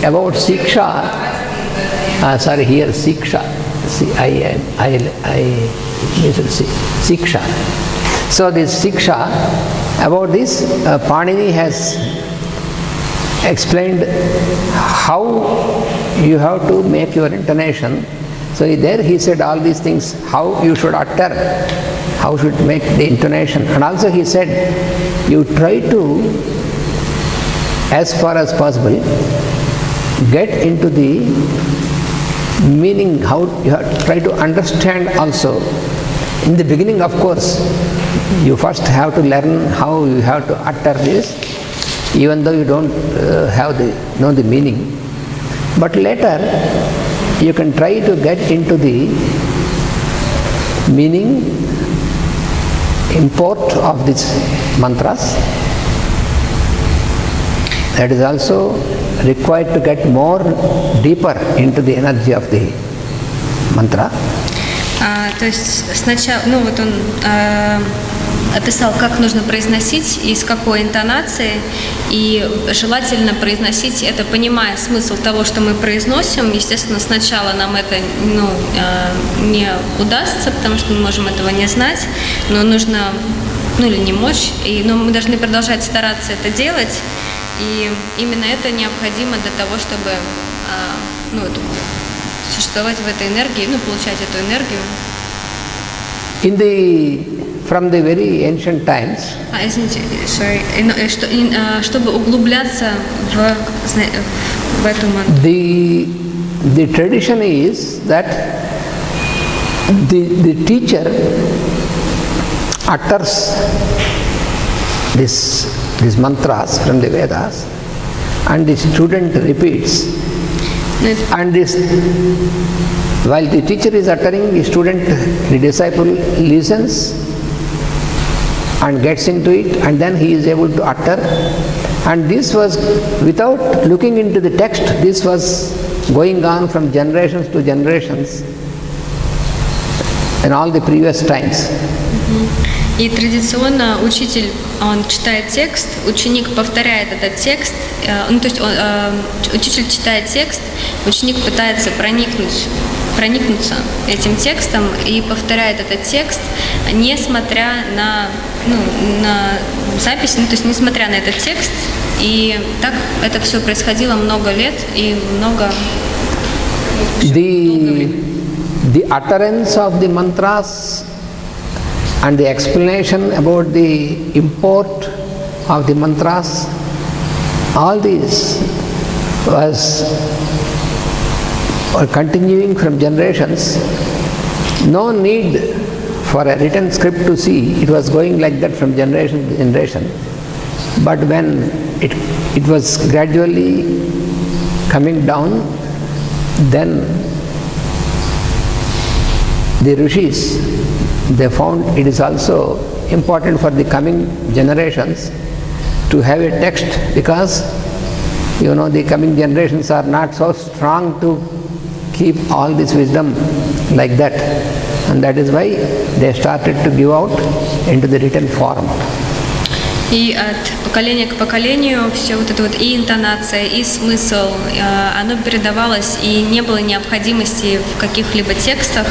About Siksha, sorry, here Siksha, Siksha. So this Siksha, about this Panini has explained how you have to make your intonation. So there he said all these things, how you should utter, how should make the intonation. And also he said, you try to, as far as possible, get into the meaning, how you have to try to understand also. In the beginning, of course, you first have to learn how you have to utter this, even though you don't know the meaning. But later, you can try to get into the meaning, import of these mantras. That is also required to get more deeper into the energy of the mantra. То есть сначала, вот он описал, как нужно произносить и с какой интонацией, и желательно произносить это, понимая смысл того, что мы произносим. Естественно, сначала нам это не удастся, потому что мы можем этого не знать, но нужно, или не мочь, но мы должны продолжать стараться это делать, и именно это необходимо для того, чтобы существовать в этой энергии, получать эту энергию. From the very ancient times, чтобы углубляться в эту мантру. The tradition is that the teacher utters these mantras from the Vedas, and the student repeats. And while the teacher is uttering, the disciple listens and gets into it, and then he is able to utter. And this was, without looking into the text, this was going on from generations to generations in all the previous times. И традиционно учитель, он читает текст, ученик повторяет этот текст, то есть учитель читает текст, ученик пытается проникнуться этим текстом и повторяет этот текст, несмотря на запись, то есть несмотря на этот текст, и так это все происходило много лет и много The utterance of the mantras and the explanation about the import of the mantras, all these were continuing from generations. No need for a written script to see. It was going like that from generation to generation. But when it was gradually coming down, then the rishis, they found it is also important for the coming generations to have a text, because the coming generations are not so strong to keep all this wisdom like that, and that is why they started to give out into the written form. И от поколения к поколению все вот это и интонация, и смысл, оно передавалось, и не было необходимости в каких-либо текстах.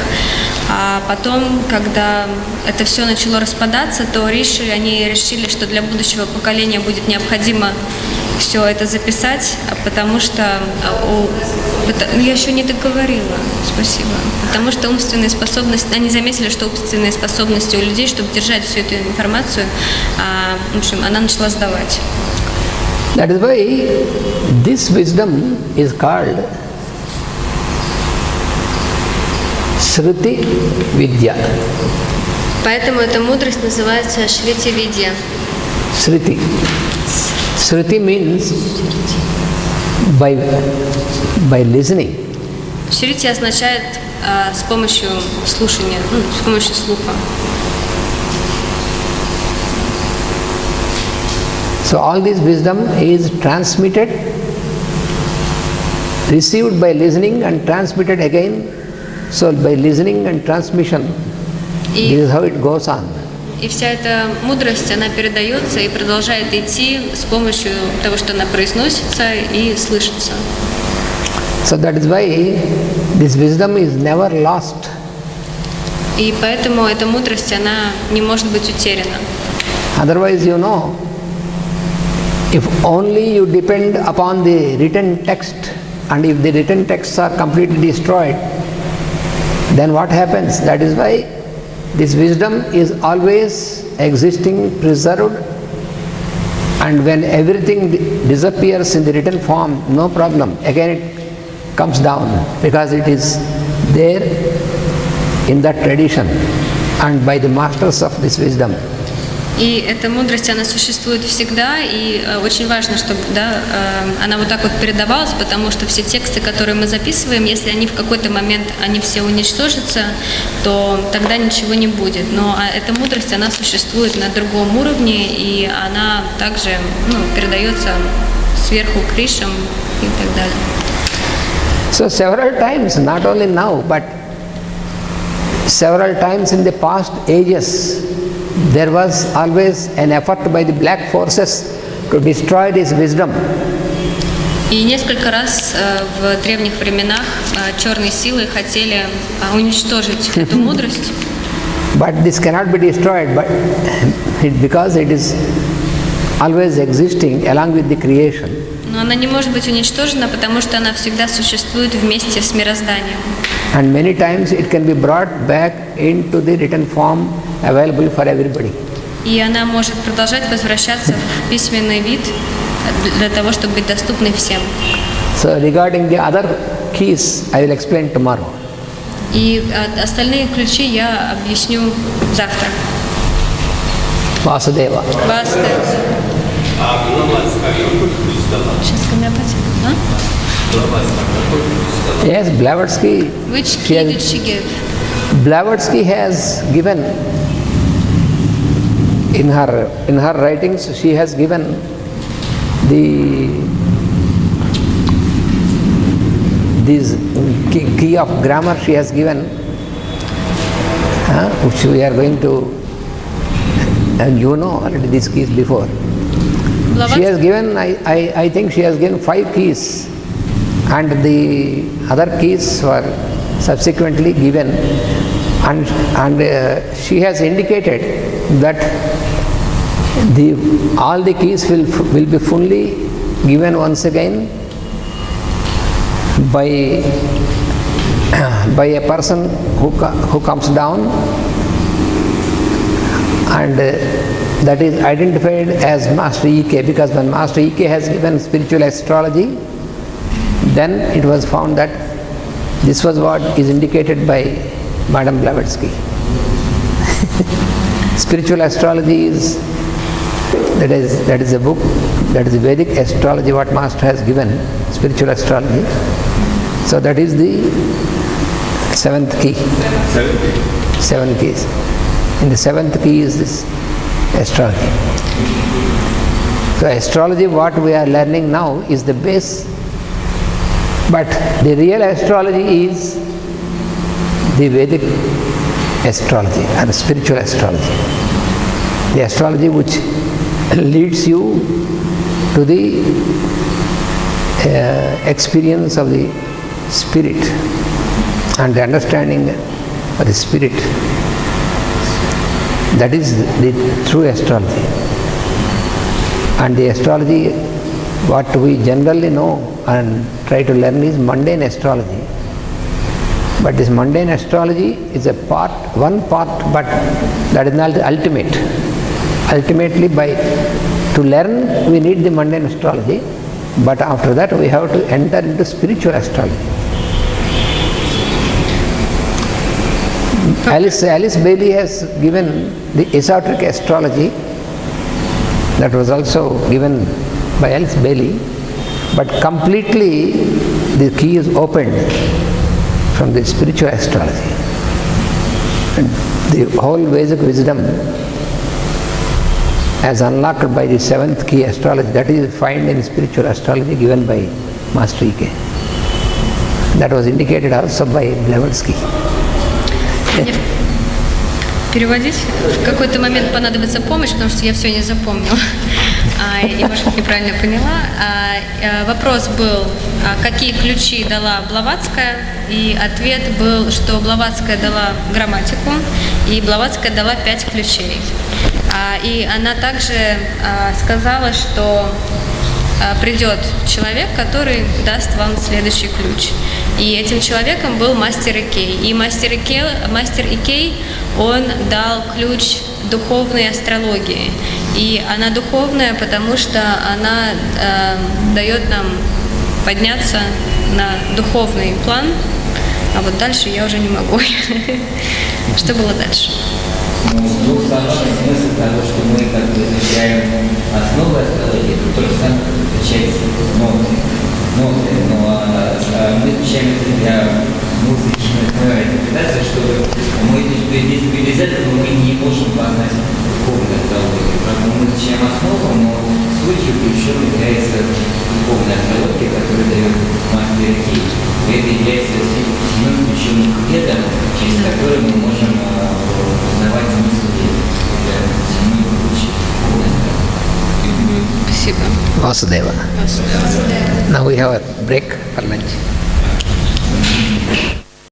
А потом, когда это все начало распадаться, то риши, они решили, что для будущего поколения будет необходимо все это записать, потому что я еще не договорила, спасибо. Потому что умственные способности, они заметили, что умственные способности у людей, чтобы держать всю эту информацию, в общем, она начала сдавать. That is why this wisdom is called Shruti Vidya. Поэтому эта мудрость называется Шрити Видья. Shruti. Shruti means by listening. Шрити означает с помощью слушания, с помощью слуха. So all this wisdom is transmitted, received by listening and transmitted again. So by listening and transmission, this is how it goes on. И вся эта мудрость, она передается и продолжает идти с помощью того, что она произносится и слышится. So that is why this wisdom is never lost. И поэтому эта мудрость, она не может быть утеряна. Otherwise, if only you depend upon the written text, and if the written texts are completely destroyed, then what happens? That is why this wisdom is always existing, preserved, and when everything disappears in the written form, no problem. Again it comes down because it is there in that tradition and by the masters of this wisdom. И эта мудрость, она существует всегда, и очень важно, чтобы она вот так вот передавалась, потому что все тексты, которые мы записываем, если они в какой-то момент, они все уничтожатся, то тогда ничего не будет. Но эта мудрость, она существует на другом уровне, и она также передается сверху кришам и так далее. So several times, not only now, but several times in the past ages, there was always an effort by the black forces to destroy this wisdom. И несколько раз в древних временах черные силы хотели уничтожить эту мудрость. But this cannot be destroyed, because it is always existing along with the creation. Но она не может быть уничтожена, потому что она всегда существует вместе с мирозданием. And many times it can be brought back into the written form available for everybody. И она может продолжать возвращаться в письменный вид для того, чтобы быть доступной всем. So regarding the other keys, I will explain tomorrow. И остальные ключи я объясню завтра. Vasudeva. Vasudeva. Сейчас гомеопатия. Yes, Blavatsky. Which key did she give? Blavatsky has given in her writings. She has given this key of grammar. She has given, which we are going to, and already these keys before. She has given, I think she has given 5 keys, and the other keys were subsequently given, and she has indicated that all the keys will be fully given once again by a person who comes down, and that is identified as Master EK, because when Master EK has given spiritual astrology, then it was found that this was what is indicated by Madame Blavatsky. Spiritual astrology is that is a book, that is Vedic astrology what Master has given, spiritual astrology. So that is the 7th key. 7 keys. In the 7th key is this astrology. So astrology, what we are learning now, is the base, but the real astrology is the Vedic astrology and spiritual astrology. The astrology which leads you to the experience of the spirit and the understanding of the spirit. That is the true astrology. And the astrology, what we generally know and try to learn, is mundane astrology. But this mundane astrology is one part, but that is not the ultimate. Ultimately, to learn, we need the mundane astrology, but after that we have to enter into spiritual astrology. Alice Bailey has given the esoteric astrology, that was also given by Alice Bailey, but completely the key is opened from the spiritual astrology. And the whole Vedic wisdom as unlocked by the 7th key astrology, that is found in spiritual astrology given by Master EK. That was indicated also by Blavatsky. переводить. В какой-то момент понадобится помощь, потому что я все не запомнила. И, может быть, неправильно поняла. Вопрос был, какие ключи дала Блаватская, и ответ был, что Блаватская дала грамматику, и Блаватская дала 5 ключей. И она также сказала, что придет человек, который даст вам следующий ключ. И этим человеком был мастер EAK. И мастер EAK, он дал ключ духовной астрологии. И она духовная, потому что она дает нам подняться на духовный план, а вот дальше я уже не могу. Что было дальше? Ну, в двух словах смысл того, что мы как бы изучаем основы астрологии, это то же самое, как изучать ноты. Но мы изучаем это для музычной интерпретации, чтобы мы без этого мы не можем познать духовную астрологию. Поэтому мы изучаем основу, но сутью ключом является духовная астрология, которая дает мастер EAK. И это является седьмым ключом к ведам, через который мы можем узнавать смысл седьмой ключ. Спасибо. Vasudeva. Now we have a break for lunch.